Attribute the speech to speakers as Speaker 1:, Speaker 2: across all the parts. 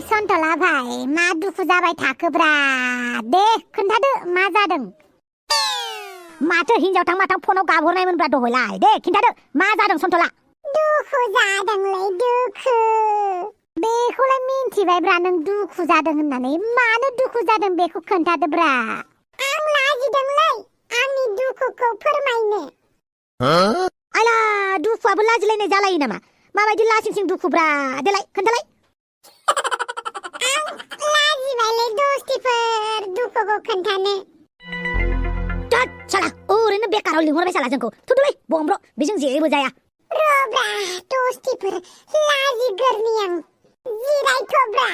Speaker 1: सन्तला भाई मा दुखु जाबाय थाखोब्रा दे खोन्थादो मा जादों माथो हिन्जाव थां माथां फनाव गाबहरनायमोनब्रा दहयलाय दे खिन्थादो मा जादों सन्तला दुखु जादोंलै दुखु बेखौलाय मिन्थिबायब्रा नों दुखु जादों होननानै मानो दुखु जादों बेखौ खोन्थादोब्रा आं लाजिदोंलै आंनि दुखुखौ फोरमायनो आला दुखुआबो लाजिलायनाय जालायो नामा माबायदि लासिंसिं दुखुब्रा देलाय खोन्थालाय आं लाजिबायलै दस्तिफोर दुखुखौ खोन्थानो तात साला ओरैनो बेकाराव लिंहरबाय साला जोंखौ थुदुलै बमब्र बेजों जेबो जाया रब्रा दस्तिफोर लाजिगोरनि आं जिरायथ'ब्रा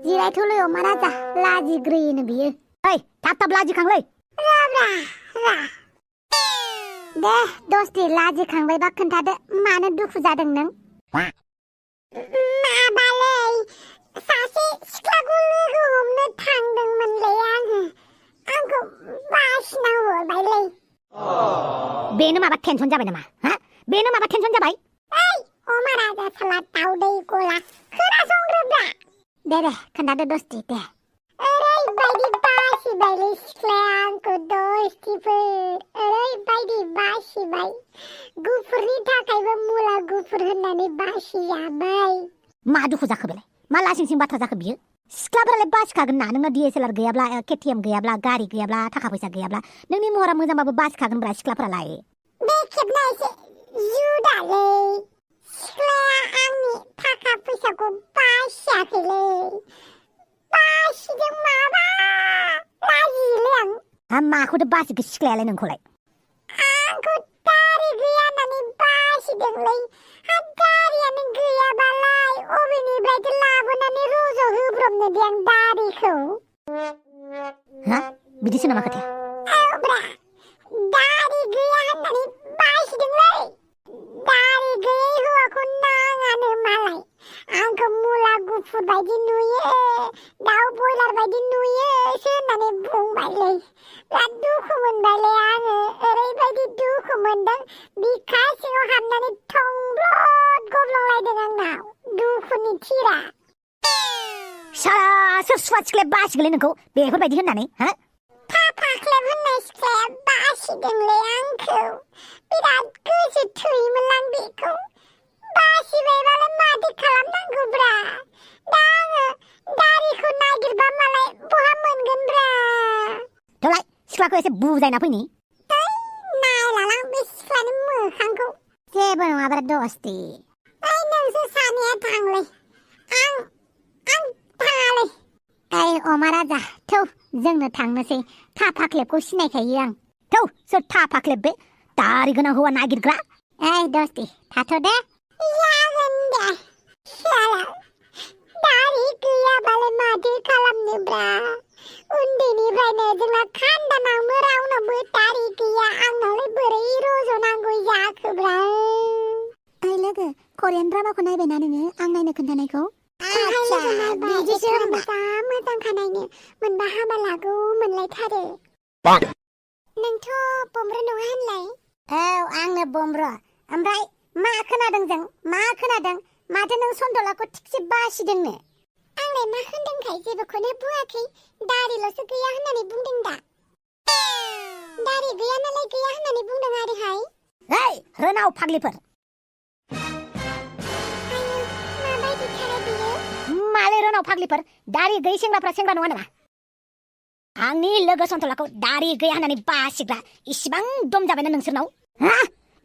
Speaker 1: जिरायथ'लै अमा राजा लाजिग्रोयोनो बियो ओइ थाब थाब लाजिखांलै रब्रा रा दे दस्ति लाजिखांबायबा खोन्थादो मानो दुखु जादों नों माबालै सासे सिख्लाखौ लोगो हमनो थांदोंमोनलै आङो आंखौ बासिना हरबायलै बेनो माबा टेनसन जाबाय नामा हा बेनो माबा टेनसन जाबाय ओइ अमा राजा साला दाउदै गला खोनासंग्रोब्रा दे खोन्थादो दस्ति दे ओरैबायदि बासिबायलै सिख्लाया आंखौ दस्तिफोर ओरैबायदि बासिबाय गुफुरनि थाखायबो मुला गुफुर होननानै बासिजाबाय मा दुखु जाखो बेलाय मा लासिंसिं बाथ्रा जाखो बियो सिख्लाफोरालाय बासिखागोन ना नोंना DSLR गैयाब्ला KTM गैयाब्ला गारि गैयाब्ला थाखा फैसा गैयाब्ला नोंनि महरा मोजांबाबो बासिखागोनब्रा सिख्लाफोरालाय बे खेबना एसे जुदालै सिख्लाया आंनि थाखा फैसाखौ बासियाखैलै बासिदों माबा लाजियोलै आं माखौथो बासिखो सिख्लायालाय नोंखौलाय आंखौ दारि गैया होननानै बासिदोंलै दारियानो गैयाबालाय अबेनिफ्रायथो लाबोनानै रज' होब्रबनो दे आं दारिखौ हा बिदिसो नामा खोथाया औब्रा दारि गैया होननानै बासिदोंलै दारि गैयै हौवाखौ नाङानो मालाय आंखौ मुला गुफुर बायदि नुयो दाउ बयलार बायदि नुयोसो होननानै बुंबायलै बिराद दुखु मोनबायलै आङो ओरैबायदि दुखु मोनदों बिखा सिङाव हाबनानै थंब्लद गब्लंलायदों आंनाव दुखुनि थिरा साला सोर सुवा सिख्लाया बासिगोलै नोंखौ बेफोरबायदि होननानै हा थाफाख्लेब होननाय सिख्लाया बासिदोंलै आंखौ बिराद गोसो थोयोमोन आं बेखौ बासिबायबालाय माथो खालामनांगौब्रा दा आङो दारिखौ नागिरबा मालाय बहा मोनगोनब्रा थौलाय सिख्लाखौ एसे बुजायना फैनि नायलालां बे सिख्लानि मोखांखौ जेबो नङाब्रा दस्ति ओइ नोंसोर सानैया थांलै आं थाङालै ओइ अमा राजा थौ जोंनो थांनोसै थाफाख्लेबखौ सिनायखायो आं थौ सोर थाफाख्लेब बे दारि गोनां हौवा नागिरग्रा ओइ दस्ति थाथ' दे जागोन दे साला दारि गैयाबालाय माथो खालामनोब्रा उन्दैनिफ्रायनो जोंना खानदानावनो रावनावबो दारि गैया आंनावलाय बोरै रज'नांगौ जाखोब्रा ओइ लोगो करियान ड्रामाखौ नायबायना नोङो आं नायनो खोन्थानायखौ बिदिसो होनबा मोजांखा नायनो मोनबा हाबा लागौ मोनलायथारो नोंथ' बमब्र नङा होनलाय औ आंनो बमब्र ओमफ्राय मा खोनादों जों मा खोनादों माथो नों सन्तलाखौ थिगसे बासिदोंनो आंलाय मा होनदोंखाय जेबोखौनो बुङाखै दारिल'सो गैया होननानै बुंदों दा दारि गैया नालाय गैया होननानै बुंदों आरोहाय ओइ रोनाव फाग्लिफोर माले रोनाव फाग्लिफोर दारि गैयै सेंग्राफ्रा सेंग्रा नङा नामा आंनि लोगो सन्तलाखौ दारि गैया होननानै बासिग्रा इसिबां दम जाबायना नोंसोरनाव हा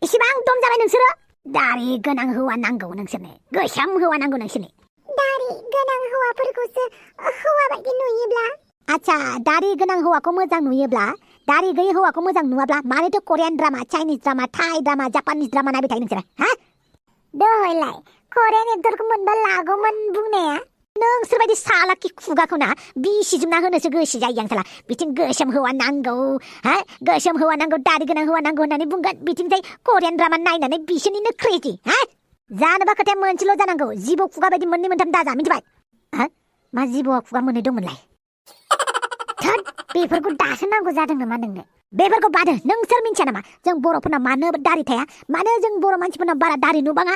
Speaker 1: इसिबां दम जाबाय नोंसोरो दारि गोनां हौवा नांगौ नोंसोरनो गोसोम हौवा नांगौ नोंसोरनो दारि गोनां हौवाफोरखौसो हौवा बायदि नुयोब्ला आच्छा दारि गोनां हौवाखौ मोजां नुयोब्ला दारि गैयै हौवाखौ मोजां नुवाब्ला मानोथो करियान ड्रामा चाइनिज ड्रामा थाइ ड्रामा जापानिज ड्रामा नायबाय थायो नोंसोरो हा दहयलाय करियान एक्टरखौ मोनबा लागौमोन बुंनाया नोंसोरबायदि सालाखि खुगाखौ ना बिसिजोबना होनोसो गोसो जायो आं साला बिथिं गोसोम हौवा नांगौ हा गोसोम हौवा नांगौ दारि गोनां हौवा नांगौ होननानै बुंगोन बिथिंजाय करियान ड्रामा नायनानै बिसोरनिनो क्रेजि हा जानोबा खोथाया मोनसेल' जानांगौ जिबौ खुगा बायदि मोननै मोनथाम दाजा मिथिबाय हा मा जिबौआ खुगा मोननै दंमोनलाय थोद बेफोरखौ दासो नांगौ जादों नामा नोंनो बेफोरखौ बादो नोंसोर मिन्थिया नामा जों बर'फोरना मानो दारि थाया मानो जों बर' मानसिफोरनाव बारा दारि नुबाङा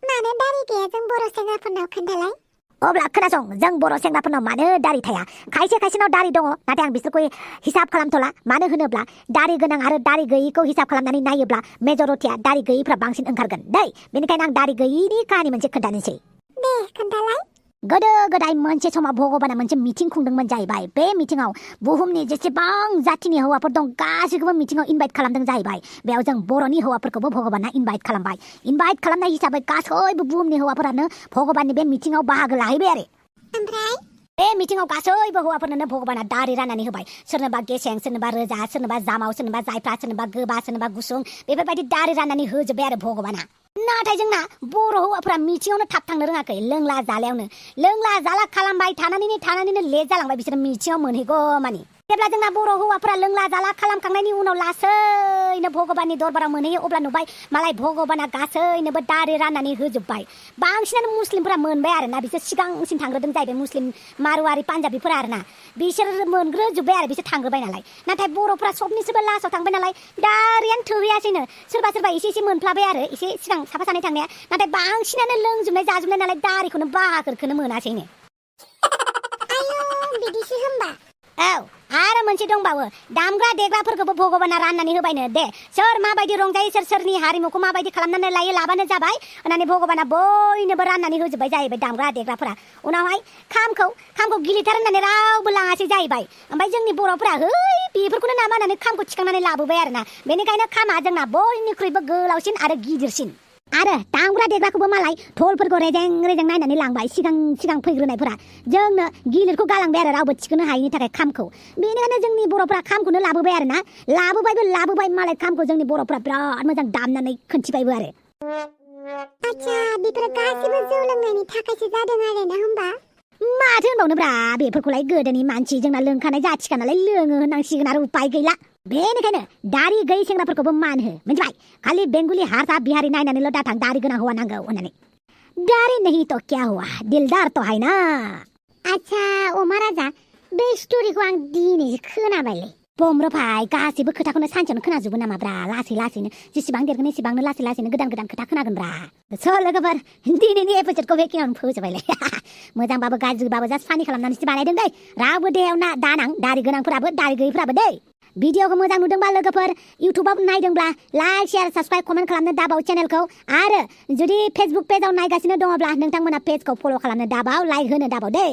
Speaker 1: मानो दारि गैया जों बर' सेंग्राफोरनाव खोन्थालाय अब्ला खोनासं जों बर' सेंग्राफोरनाव मानो दारि थाया खायसे खायसेनाव दारि दङ नाथाय आं बिसोरखौ हिसाब खालामथ'ला मानो होनोब्ला दारि गोनां आरो दारि गैयैखौ हिसाब खालामनानै नायोब्ला मेजरिटिया दारि गैयैफ्रा बांसिन ओंखारगोन दै बेनिखायनो आं दारि गैयैनि काहानि मोनसे खोन्थानोसै दे खोन्थालाय गोदो गोदाय मोनसे समाव भगबाना मोनसे मिटिं खुंदोंमोन जाहैबाय बे मिटिंआव बुहुमनि जेसेबां जातिनि हौवाफोर दं गासैखौबो मिटिंआव इनभाइट खालामदों जाहैबाय बेयाव जों बर'नि हौवाफोरखौबो भगबाना इनभाइट खालामबाय इनभाइट खालामनाय हिसाबै गासैबो बुहुमनि हौवाफोरानो भगबाननि बे मिटिंआव बाहागो लाहैबाय आरो ओमफ्राय बे मिटिंआव गासैबो हौवाफोरनो भगबाना दारि राननानै होबाय सोरनोबा गेसें सोरनोबा रोजा सोरनोबा जामाव सोरनोबा जायफ्रा सोरनोबा गोबा सोरनोबा गुसुं बेफोरबायदि दारि राननानै होजोब्बाय आरो भगबाना नाथाय जोंना बर' हौवाफोरा मिटिंआवनो थाब थांनो रोङाखै लोंला जाला खालामबाय थानानैनो लेट जालांबाय बिसोर मिटिंआव मोनहैगौ मानि जेब्ला जोंना बर' हौवाफोरा लोंला जाला खालामखांनायनि उनाव लासैनो भगबाननि दरबाराव मोनहैयो अब्ला नुबाय मालाय भगबाना गासैनोबो दारि राननानै होजोब्बाय बांसिनानो मुस्लिमफोरा मोनबाय आरोना बिसोर सिगांसिन थांग्रोदों जाहैबाय मुस्लिम मारुवारि पान्जाबिफोरा आरोना बिसोर मोनग्रोजोब्बाय आरो बिसोर थांग्रोबाय नालाय नाथाय बर'फोरा सबनिसोबो लास्टआव थांबाय नालाय दारियानो थोहैयासैनो सोरबा एसे मोनफ्लाबाय आरो एसे सिगां साफा सानै थांनाया नाथाय बांसिनानो लोंजोबनाय जाजोबनाय नालाय दारिखौनो बाहागोखौनो मोनासैनो आयौ बिदिसो होमबा औ आरो मोनसे दंबावो दामग्रा देग्राफोरखौबो भगबाना राननानै होबायनो दे सोर माबायदि रंजायो सोरनि हारिमुखौ माबायदि खालामनानै लायो लाबानो जाबाय होननानै भगबाना बयनोबो राननानै होजोब्बाय जाहैबाय दामग्रा देग्राफोरा उनावहाय खामखौ गिलिथार होननानै रावबो लाङासै जाहैबाय ओमफ्राय जोंनि बर'फोरा है बेफोरखौनो नामा होननानै खामखौ थिखांनानै लाबोबाय आरोना बेनिखायनो खामा जोंना बयनिख्रुइबो गोलावसिन आरो गिदिरसिन आरो दामग्रा देग्राखौबो मालाय धलफोरखौ रेजें नायनानै लांबाय सिगां फैग्रोनायफोरा जोंनो गिलिरखौ गालांबाय आरो रावबो थिखोनो हायैनि थाखाय खामखौ बेनिखायनो जोंनि बर'फ्रा खामखौनो लाबोबाय आरोना लाबोबाय मालाय खामखौ जोंनि बर'फ्रा बिराद मोजां दामनानै खोन्थिबायबो आरो आच्छा बेफोर गासिबो जौ लोंनायनि थाखायसो जादों आरोना होमबा माथो होनबावनोब्रा बेफोरखौलाय गोदोनि मानसि जोंना लोंखानाय जाथिखा नालाय लोङो होननांसिगोन आरो उपाय गैला बेनिखायनो दारि गैयै सेंग्राफोरखौबो मान हो मिथिबाय खालि बेंगलि हारसा बिहारी नायनानैल' दाथां दारि गोनां हौवा नांगौ होननानै दारि नहीं तो क्या हुआ दिलदार तो है ना आच्छा अमा राजा बे स्टोरिखौ आं दिनैसो खोनाबायलै बमरो भाइ गासैबो खोथाखौनो सानसेयावनो खोनाजोबो नामाब्रा लासैनो जेसेबां देरगोन एसेबांनो लासैनो गोदान खोथा खोनागोनब्रा स' लोगोफोर दिनैनि एपिसडखौ बेखिनियावनो फोजोबबायलै मोजांबाबो गाज्रिबाबो जास्ट फानि खालामनानैसो बानायदों दै रावबो देयाव दानां दारि गोनांफोराबो दारि गैयैफोराबो दै भिडिअखौ मोजां नुदोंबा लोगोफोर इउटुबाव नायदोंब्ला लाइक शेयार साबस्क्राइब कमेन्ट खालामनो दाबाव चेनेलखौ आरो जुदि फेसबुक पेजाव नायगासिनो दङब्ला नोंथांमोना पेजखौ फल' खालामनो दाबाव लाइक होनो दाबाव दै